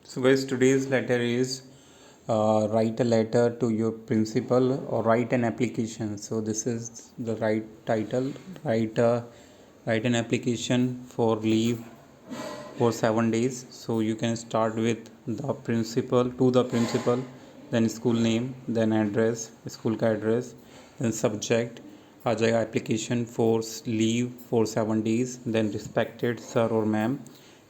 So guys, today's letter is write a letter to your principal or write an application. So this is the right title. Write an application for leave for 7 days. So you can start with the principal, to the principal, then school name, then address, school का address, then subject आ जाएगा application for leave for 7 days, then respected sir or ma'am.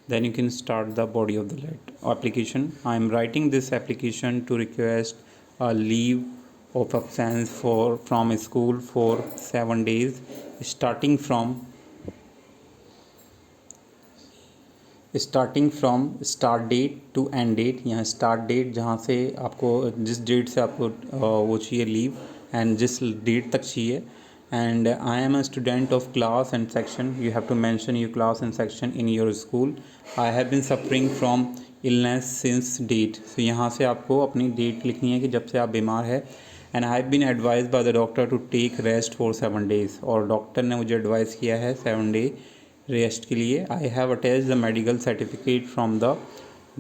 Then you can start the body of the application. I am writing this application to request a leave of absence from school for 7 days, starting from start date to end date. यहाँ start date जहाँ से आपको जिस date से आपको वो चाहिए leave and जिस डेट तक चाहिए. And I am a student of class and section. You have to mention your class and section in your school. I have been suffering from illness since date. So यहाँ से आपको अपनी date लिखनी है कि जब से आप बीमार है. And I have been advise by the doctor to take rest for 7 days. और डॉक्टर ने मुझे एडवाइस किया है 7 day रेस्ट के लिए. I have attach the medical certificate from the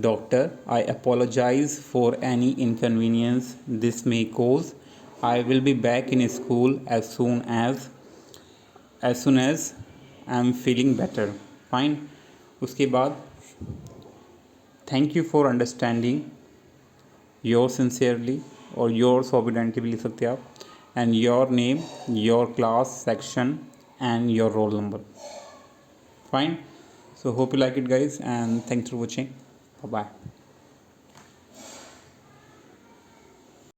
doctor. I apologise for any inconvenience this may cause. I will be back in school as soon as I am feeling better. Fine. उसके बाद thank you for understanding your sincerely और your obediently भी लिख सकते हैं आप. And your name, your class, section and your roll number. Fine. So hope you like it guys, and thanks for watching. Bye bye.